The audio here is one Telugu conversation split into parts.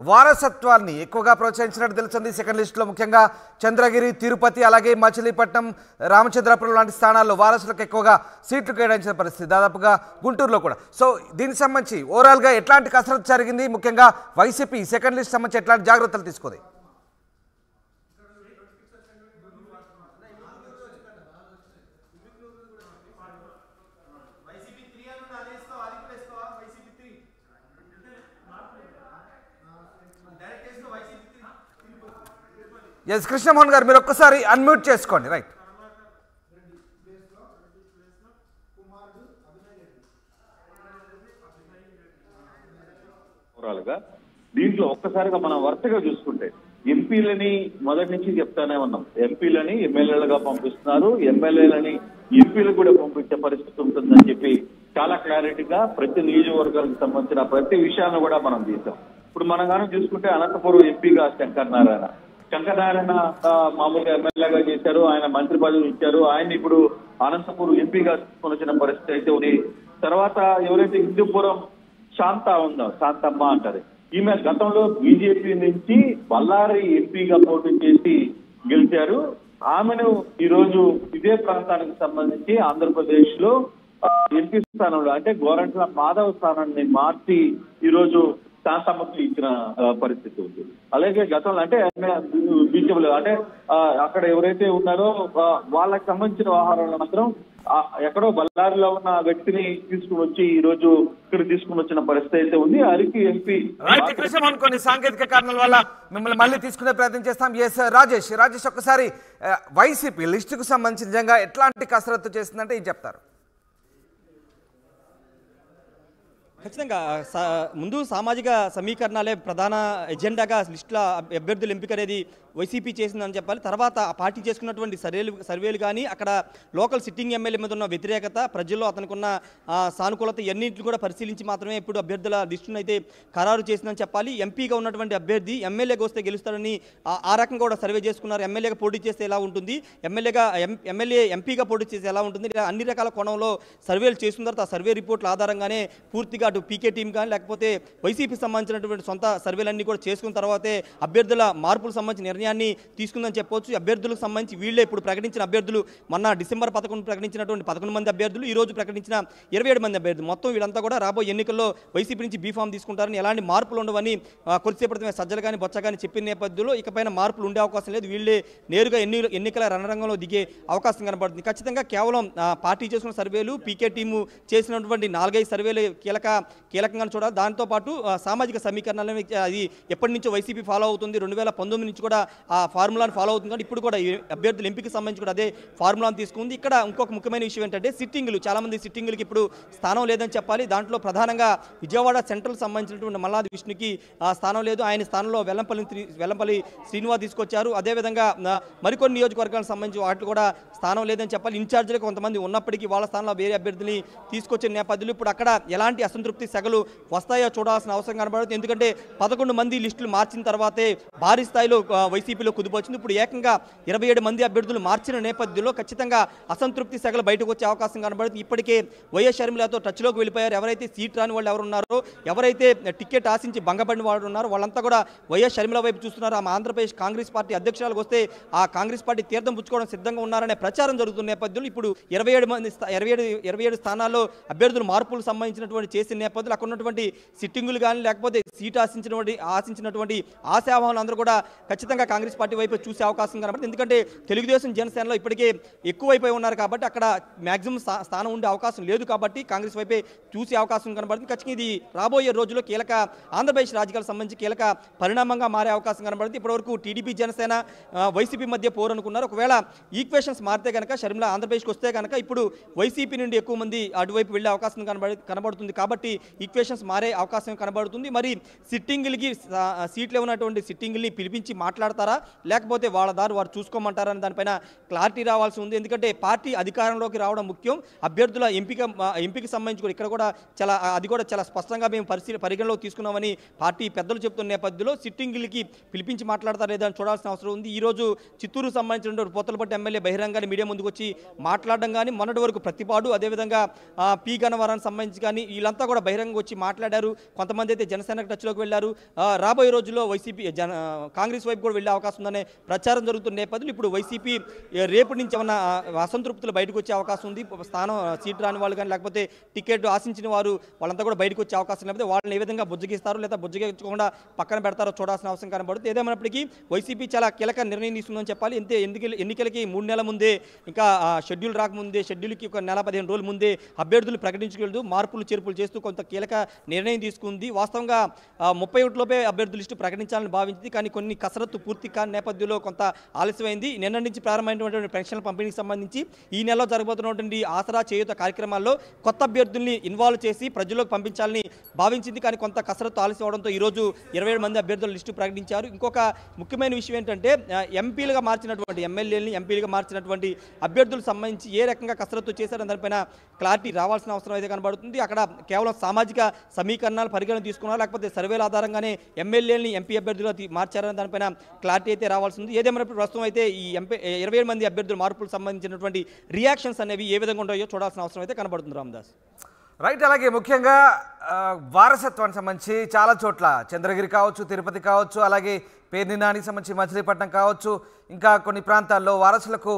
వారసత్వాన్ని ఎక్కువగా ప్రోత్సహించినట్టు తెలుస్తుంది. సెకండ్ లిస్టులో ముఖ్యంగా చంద్రగిరి, తిరుపతి, అలాగే మచిలీపట్నం, రామచంద్రపురం లాంటి స్థానాల్లో వారసులకు ఎక్కువగా సీట్లు కేటాయించిన పరిస్థితి, దాదాపుగా గుంటూరులో కూడా. సో దీనికి సంబంధించి ఓవరాల్గా ఎట్లాంటి కసరత్తు జరిగింది, ముఖ్యంగా వైసీపీ సెకండ్ లిస్ట్ సంబంధించి ఎట్లాంటి జాగ్రత్తలు తీసుకుంది? ఎస్ కృష్ణమోహన్ గారు, మీరు ఒక్కసారి అన్మ్యూట్ చేసుకోండి. రైట్. దీంట్లో ఒక్కసారిగా మనం వరుసగా చూసుకుంటే ఎంపీలని మొదటి నుంచి చెప్తానే ఉన్నాం. ఎంపీలని ఎమ్మెల్యేలుగా పంపిస్తున్నారు, ఎమ్మెల్యేలని ఎంపీలకు కూడా పంపించే పరిస్థితి ఉంటుందని చెప్పి చాలా క్లారిటీగా ప్రతి నియోజకవర్గానికి సంబంధించిన ప్రతి విషయాన్ని కూడా మనం తీసాం. ఇప్పుడు మనం కానీ చూసుకుంటే అనంతపురం ఎంపీగా శంకరనారాయణ మామూలుగా ఎమ్మెల్యేగా చేశారు, ఆయన మంత్రి పదవి ఇచ్చారు. ఆయన ఇప్పుడు అనంతపురం ఎంపీగా తీసుకొని వచ్చిన పరిస్థితి అయితే ఉంది. తర్వాత ఎవరైతే హిందూపురం శాంతమ్మ అంటారు, ఈమె గతంలో బీజేపీ నుంచి బళ్ళారి ఎంపీగా పోటీ చేసి గెలిచారు. ఆమెను ఈ రోజు ఇదే ప్రాంతానికి సంబంధించి ఆంధ్రప్రదేశ్ లో ఎంపీ స్థానంలో అంటే గోరంట్ల మాధవ్ స్థానాన్ని మార్చి ఈ రోజు శాంతమ్మకి ఇచ్చిన పరిస్థితి ఉంది. అలాగే గతంలో అంటే బీజేపీలో అంటే అక్కడ ఎవరైతే ఉన్నారో వాళ్ళకి సంబంధించిన వ్యవహారాలు మాత్రం ఎక్కడో బళ్ళారిలో ఉన్న వ్యక్తిని తీసుకుని వచ్చి ఈ రోజు ఇక్కడ తీసుకుని వచ్చిన పరిస్థితి అయితే ఉంది. అరికి ఎంపీ కొన్ని సాంకేతిక కారణాల వల్ల మిమ్మల్ని మళ్ళీ తీసుకునే ప్రయత్నం చేస్తాం. ఎస్ రాజేష్ ఒక్కసారి వైసీపీ లిస్టుకు సంబంధించి నిజంగా ఎట్లాంటి కసరత్తు చేస్తుందంటే ఏం చెప్తారు? ఖచ్చితంగా ముందు సామాజిక సమీకరణాలే ప్రధాన ఎజెండాగా లిస్టుల అభ్యర్థుల ఎంపిక అనేది వైసీపీ చేసిందని చెప్పాలి. తర్వాత ఆ పార్టీ చేసుకున్నటువంటి సర్వేలు కానీ అక్కడ లోకల్ సిట్టింగ్ ఎమ్మెల్యే మీద ఉన్న వ్యతిరేకత, ప్రజల్లో అతనికి ఉన్న సానుకూలత ఎన్నింటిని కూడా పరిశీలించి మాత్రమే ఇప్పుడు అభ్యర్థుల లిస్టును అయితే ఖరారు చేసిందని చెప్పాలి. ఎంపీగా ఉన్నటువంటి అభ్యర్థి ఎమ్మెల్యేగా వస్తే గెలుస్తారని ఆ రకంగా కూడా సర్వే చేసుకున్నారు. ఎమ్మెల్యేగా పోటీ చేస్తే ఎలా ఉంటుంది, ఎంపీగా పోటీ చేస్తే ఎలా ఉంటుంది, అన్ని రకాల కోణంలో సర్వేలు చేసిన తర్వాత ఆ సర్వే రిపోర్ట్ల ఆధారంగానే పూర్తిగా అటు పీకే టీం కానీ లేకపోతే వైసీపీకి సంబంధించినటువంటి సొంత సర్వేలన్నీ కూడా చేసుకున్న తర్వాతే అభ్యర్థుల మార్పులకు సంబంధించిన నిర్ణయాన్ని తీసుకుందని చెప్పవచ్చు. అభ్యర్థులకు సంబంధించి వీళ్ళే ఇప్పుడు ప్రకటించిన అభ్యర్థులు మొన్న డిసెంబర్ 11 ప్రకటించినటువంటి 11 మంది అభ్యర్థులు, ఈ రోజు ప్రకటించిన 27 మంది అభ్యర్థులు. మొత్తం వీళ్ళంతా కూడా రాబోయే ఎన్నికల్లో వైసీపీ నుంచి బీఫామ్ తీసుకుంటారని, ఎలాంటి మార్పులు ఉండవని కొద్దిసేపటిమే సజ్జలు కానీ బొచ్చ కానీ చెప్పిన నేపథ్యంలో ఇకపైన మార్పులు ఉండే అవకాశం లేదు. వీళ్ళే నేరుగా ఎన్నికల రణరంగంలో దిగే అవకాశం కనబడుతుంది. ఖచ్చితంగా కేవలం పార్టీ చేసుకున్న సర్వేలు, పీకే టీము చేసినటువంటి 4-5 సర్వేలు కీలకంగా చూడాలి. దాంతోపాటు సామాజిక సమీకరణాలను అది ఎప్పటి నుంచో వైసీపీ ఫాలో అవుతుంది. 2019 నుంచి కూడా ఆ ఫార్ములాను ఫాలో అవుతుంది. కానీ ఇప్పుడు కూడా అభ్యర్థుల ఎంపిక సంబంధించి కూడా అదే ఫార్ములాను తీసుకుంది. ఇక్కడ ఇంకొక ముఖ్యమైన విషయం ఏంటంటే సిట్టింగులు, చాలామంది సిట్టింగులకి ఇప్పుడు స్థానం లేదని చెప్పాలి. దాంట్లో ప్రధానంగా విజయవాడ సెంట్రల్ సంబంధించినటువంటి మల్లాది విష్ణుకి స్థానం లేదు. ఆయన స్థానంలో వెల్లంపల్లి శ్రీనివాస్ తీసుకొచ్చారు. అదేవిధంగా మరికొన్ని నియోజకవర్గాలకు సంబంధించి వాటిలో కూడా స్థానం లేదని చెప్పాలి. ఇన్ఛార్జీలు కొంతమంది ఉన్నప్పటికీ వాళ్ళ స్థానంలో వేరే అభ్యర్థిని తీసుకొచ్చిన నేపథ్యంలో ఇప్పుడు అక్కడ ఎలాంటి అసంతృప్తి సెగలు వస్తాయో చూడాల్సిన అవసరం కనబడుతుంది. ఎందుకంటే 11 మంది లిస్టులు మార్చిన తర్వాతే భారీ స్థాయిలో వైసీపీలో కుదిపొచ్చింది. ఇప్పుడు ఏకంగా 27 మంది అభ్యర్థులు మార్చిన నేపథ్యంలో ఖచ్చితంగా అసంతృప్తి సెగలు బయటకు వచ్చే అవకాశం కనబడుతుంది. ఇప్పటికే వైఎస్ షర్మిలతో టచ్లోకి వెళ్ళిపోయారు. ఎవరైతే సీట్ రాని వాళ్ళు ఎవరున్నారో, ఎవరైతే టికెట్ ఆశించి భంగపడిన వాళ్ళు ఉన్నారో వాళ్ళంతా కూడా వైఎస్ షర్మిల వైపు చూస్తున్నారు. ఆమె ఆంధ్రప్రదేశ్ కాంగ్రెస్ పార్టీ అధ్యక్షురాలకు వస్తే ఆ కాంగ్రెస్ పార్టీ తీర్థం పుచ్చుకోవడం సిద్ధంగా ఉన్నారనే ప్రచారం జరుగుతున్న నేపథ్యంలో ఇప్పుడు 27 స్థానాల్లో అభ్యర్థులు మార్పులు సంబంధించినటువంటి చేసిన నేపథ్యంలో అక్కడ ఉన్నటువంటి సిట్టింగులు కానీ లేకపోతే సీట్ ఆశించినటువంటి ఆశావాహులు అందరూ కూడా ఖచ్చితంగా కాంగ్రెస్ పార్టీ వైపు చూసే అవకాశం కనబడుతుంది. ఎందుకంటే తెలుగుదేశం జనసేనలో ఇప్పటికే ఎక్కువైపోయి ఉన్నారు కాబట్టి అక్కడ మ్యాక్సిమం స్థానం ఉండే అవకాశం లేదు కాబట్టి కాంగ్రెస్ వైపే చూసే అవకాశం కనబడుతుంది. ఖచ్చితంగా ఇది రాబోయే రోజుల్లో ఆంధ్రప్రదేశ్ రాజకీయాలకు సంబంధించి కీలక పరిణామంగా మారే అవకాశం కనబడుతుంది. ఇప్పటివరకు టీడీపీ జనసేన వైసీపీ మధ్య పోరు అనుకున్నారు. ఒకవేళ ఈక్వేషన్స్ మారితే కనుక షర్మిల ఆంధ్రప్రదేశ్కి వస్తే కనుక ఇప్పుడు వైసీపీ నుండి ఎక్కువ మంది అటువైపు వెళ్లే అవకాశం కనబడుతుంది కాబట్టి ఈక్వేషన్స్ మారే అవకాశం కనబడుతుంది. మరి సిట్టింగులకి సీట్లు ఉన్నటువంటి సిట్టింగుల్ని పిలిపించి మాట్లాడతారా లేకపోతే వాళ్ళ దారి వారు చూసుకోమంటారా అని దానిపైన క్లారిటీ రావాల్సి ఉంది. ఎందుకంటే పార్టీ అధికారంలోకి రావడం ముఖ్యం. అభ్యర్థుల ఎంపిక సంబంధించి కూడా ఇక్కడ కూడా చాలా స్పష్టంగా మేము పరిగణలోకి తీసుకున్నామని పార్టీ పెద్దలు చెప్తున్న నేపథ్యంలో సిట్టింగులకి పిలిపించి మాట్లాడతారా లేదా అని చూడాల్సిన అవసరం ఉంది. ఈ రోజు చిత్తూరు సంబంధించిన పోతలపట్టి ఎమ్మెల్యే బహిరంగాన్ని మీడియా ముందుకు వచ్చి మాట్లాడడం కానీ, మొన్నటి వరకు ప్రతిపాడు అదేవిధంగా పి గన్నవరానికి సంబంధించి కానీ వీళ్ళంతా కూడా కూడా బహిరంగ వచ్చి మాట్లాడారు. కొంతమంది అయితే జనసేనకు టచ్లోకి వెళ్ళారు. రాబోయే రోజుల్లో వైసీపీ కాంగ్రెస్ వైపు కూడా వెళ్ళే అవకాశం ఉందనే ప్రచారం జరుగుతున్న నేపథ్యంలో ఇప్పుడు వైసీపీ రేపటి నుంచి ఏమన్నా అసంతృప్తులు బయటకు వచ్చే అవకాశం ఉంది. సీట్ రాని వాళ్ళు కానీ లేకపోతే టికెట్ ఆశించిన వారు వాళ్ళంతా కూడా బయటకు వచ్చే అవకాశం లేకపోతే వాళ్ళని ఏ విధంగా బుజ్జగిస్తారు లేదా బుజ్జగించకుండా పక్కన పెడతారో చూడాల్సిన అవసరం కనబడుతుంది. ఏదేమైనప్పటికీ వైసీపీ చాలా కీలక నిర్ణయం తీసుకుందని చెప్పాలి. ఎన్నికలకి 3 నెలల ముందే ఇంకా షెడ్యూల్ రాకముందే షెడ్యూల్కి ఒక నెల 15 రోజుల ముందే అభ్యర్థులు ప్రకటించగలదు మార్పులు చేర్పులు చేస్తూ కొంత కీలక నిర్ణయం తీసుకుంది. వాస్తవంగా 31 లోపే అభ్యర్థుల లిస్టు ప్రకటించాలని భావించింది. కానీ కొన్ని కసరత్తు పూర్తి కాని నేపథ్యంలో కొంత ఆలస్యమైంది. నిన్న నుంచి ప్రారంభమైనటువంటి పెన్షన్ల పంపిణీకి సంబంధించి ఈ నెలలో జరగబోతున్నటువంటి ఆసరా చేయూత కార్యక్రమాల్లో కొత్త అభ్యర్థుల్ని ఇన్వాల్వ్ చేసి ప్రజల్లోకి పంపించాలని భావించింది. కానీ కొంత కసరత్తు ఆలస్యం అవడంతో ఈరోజు 27 మంది అభ్యర్థుల లిస్టు ప్రకటించారు. ఇంకొక ముఖ్యమైన విషయం ఏంటంటే ఎంపీలుగా మార్చినటువంటి ఎమ్మెల్యేలని ఎంపీలుగా మార్చినటువంటి అభ్యర్థులకు సంబంధించి ఏ రకంగా కసరత్తు చేశారని దానిపైన క్లారిటీ రావాల్సిన అవసరం అయితే కనబడుతుంది. అక్కడ కేవలం సామాజిక సమీకరణాలు పరిగణన తీసుకున్నారా లేకపోతే సర్వేల ఆధారంగానే ఎమ్మెల్యేలని ఎంపీ అభ్యర్థులుగా మార్చారని దానిపైన క్లారిటీ అయితే రావాల్సి ఉంది. ఏదేమైనా ప్రస్తుతం అయితే ఈ 27 మంది అభ్యర్థుల మార్పులకు సంబంధించినటువంటి రియాక్షన్స్ అనేవి ఏ విధంగా ఉంటాయో చూడాల్సిన అవసరం అయితే కనబడుతుంది. రామదాస్ రైట్. అలాగే ముఖ్యంగా వారసత్వానికి సంబంధించి చాలా చోట్ల చంద్రగిరి కావచ్చు, తిరుపతి కావచ్చు, అలాగే పేర్ని నానికి సంబంధించి మచిలీపట్నం కావచ్చు, ఇంకా కొన్ని ప్రాంతాల్లో వారసులకు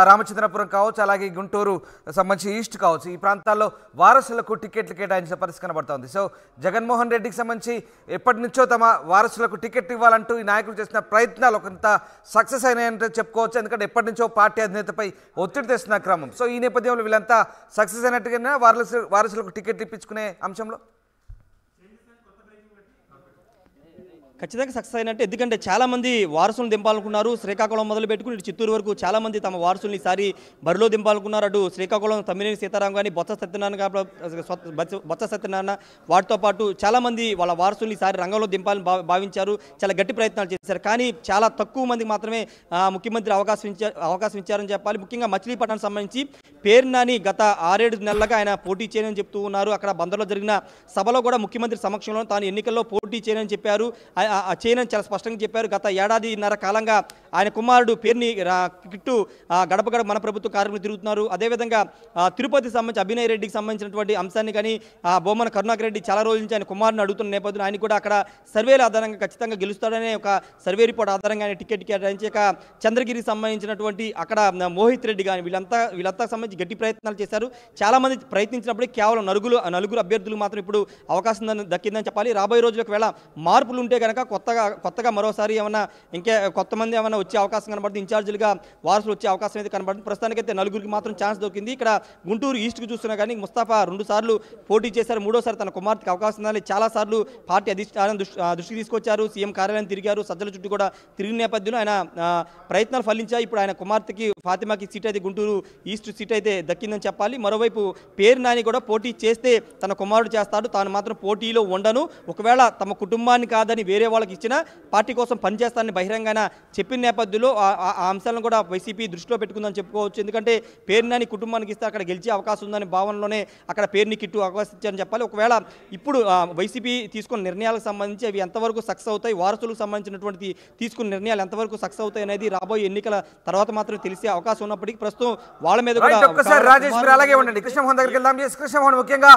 రామచంద్రపురం కావచ్చు, అలాగే గుంటూరు సంబంధించి ఈస్ట్ కావచ్చు, ఈ ప్రాంతాల్లో వారసులకు టికెట్లు కేటాయించిన పరిస్థితి కనబడుతోంది. సో జగన్మోహన్ రెడ్డికి సంబంధించి ఎప్పటి నుంచో తమ వారసులకు టికెట్ ఇవ్వాలంటూ ఈ నాయకులు చేసిన ప్రయత్నాలు కొంత సక్సెస్ అయినాయంటే చెప్పుకోవచ్చు. ఎందుకంటే ఎప్పటి నుంచో పార్టీ అధినేతపై ఒత్తిడి తెస్తున్న క్రమం. సో ఈ నేపథ్యంలో వీళ్ళంతా సక్సెస్ అయినట్టుగానే వారసులకు టికెట్ ఇప్పించుకునే అంశంలో ఖచ్చితంగా సక్సెస్ అయినట్టు. ఎందుకంటే చాలామంది వారసులను దింపాలనుకున్నారు. శ్రీకాకుళం మొదలు పెట్టుకుని చిత్తూరు వరకు చాలామంది తమ వారసుల్ని ఈసారి బరిలో దింపాలనుకున్నారు. అటు శ్రీకాకుళం తమ్మినేని సీతారాం కానీ బొత్స సత్యనారాయణ వాటితో పాటు చాలామంది వాళ్ళ వారసుల్ని ఈసారి రంగంలో దింపాలని భావించారు. చాలా గట్టి ప్రయత్నాలు చేశారు. కానీ చాలా తక్కువ మందికి మాత్రమే ముఖ్యమంత్రి అవకాశం ఇచ్చారని చెప్పాలి. ముఖ్యంగా మచిలీపట్నానికి సంబంధించి పేర్నాని గత 6-7 నెలలుగా ఆయన పోటీ చేయనని చెప్తూ ఉన్నారు. అక్కడ బందర్లో జరిగిన సభలో కూడా ముఖ్యమంత్రి సమక్షంలో తాను ఎన్నికల్లో పోటీ చేయనని చెప్పారు. చేయనని చాలా స్పష్టంగా చెప్పారు. గత 1.5 కాలంగా ఆయన కుమారుడు పేరుని కిట్టు గడప గడప మన ప్రభుత్వ కార్యక్రమం తిరుగుతున్నారు. అదేవిధంగా తిరుపతి సంబంధించి అభినయ్ రెడ్డికి సంబంధించినటువంటి అంశాన్ని కానీ బొమ్మన కరుణాకర్ రెడ్డి చాలా రోజుల నుంచి ఆయన కుమారుని అడుగుతున్న నేపథ్యంలో ఆయన కూడా అక్కడ సర్వేల ఆధారంగా ఖచ్చితంగా గెలుస్తాడనే ఒక సర్వే రిపోర్ట్ ఆధారంగా ఆయన టికెట్ కేటాయించాక చంద్రగిరికి సంబంధించినటువంటి అక్కడ మోహిత్ రెడ్డి కానీ వీళ్ళంతా సంబంధించి గట్టి ప్రయత్నాలు చేశారు. చాలామంది ప్రయత్నించినప్పుడు కేవలం నలుగురు అభ్యర్థులు మాత్రం ఇప్పుడు అవకాశం దక్కిందని చెప్పాలి. రాబోయే రోజులకు వేళ మార్పులు ఉంటే కనుక కొత్తగా మరోసారి ఏమన్నా కొంతమంది ఏమైనా వచ్చే అవకాశం కనబడుతుంది. ఇన్ఛార్జీలుగా వారసులు వచ్చే అవకాశం అయితే కనబడుతుంది. ప్రస్తుతానికైతే 4గురికి మాత్రం ఛాన్స్ దొరికింది. ఇక్కడ గుంటూరు ఈస్ట్కి చూస్తున్నా కానీ ముస్తాఫా 2 సార్లు పోటీ చేశారు. 3వసారి తన కుమార్తెకి అవకాశం ఉందని చాలాసార్లు పార్టీ అధిష్టానం దృష్టికి తీసుకొచ్చారు. సీఎం కార్యాలయం తిరిగారు. సజ్జల చుట్టూ కూడా తిరిగిన నేపథ్యంలో ఆయన ప్రయత్నాలు ఫలించాయి. ఇప్పుడు ఆయన కుమార్తెకి ఫాతిమాకి సీట్ అయితే గుంటూరు ఈస్ట్ సీట్ అయితే దక్కిందని చెప్పాలి. మరోవైపు పేరు నాని కూడా పోటీ చేస్తే తన కుమారుడు చేస్తాడు, తాను మాత్రం పోటీలో ఉండను, ఒకవేళ తమ కుటుంబాన్ని కాదని వేరే వాళ్ళకి ఇచ్చిన పార్టీ కోసం పనిచేస్తానని బహిరంగంగా చెప్పిన నేపథ్యంలో ఆ అంశాలను కూడా వైసీపీ దృష్టిలో పెట్టుకుందని చెప్పుకోవచ్చు. ఎందుకంటే పేరు నాని కుటుంబానికి ఇస్తే అక్కడ గెలిచే అవకాశం ఉందని భావనలోనే అక్కడ పేరుని కిట్టు అవకాశం ఇచ్చారని చెప్పాలి. ఒకవేళ ఇప్పుడు వైసీపీ తీసుకున్న నిర్ణయాలకు సంబంధించి అవి ఎంతవరకు సక్సెస్ అవుతాయి, వారసులకు సంబంధించినటువంటి తీసుకున్న నిర్ణయాలు ఎంతవరకు సక్సెస్ అవుతాయి అనేది రాబోయే ఎన్నికల తర్వాత మాత్రం తెలిసే అవకాశం ఉన్నప్పటికీ ప్రస్తుతం వాళ్ళ మీద కూడా రాజేష్ అలాగే ఉండండి. కృష్ణమోహన్ దగ్గరికి వెళ్దాం. కృష్ణమోహన్ ముఖ్యంగా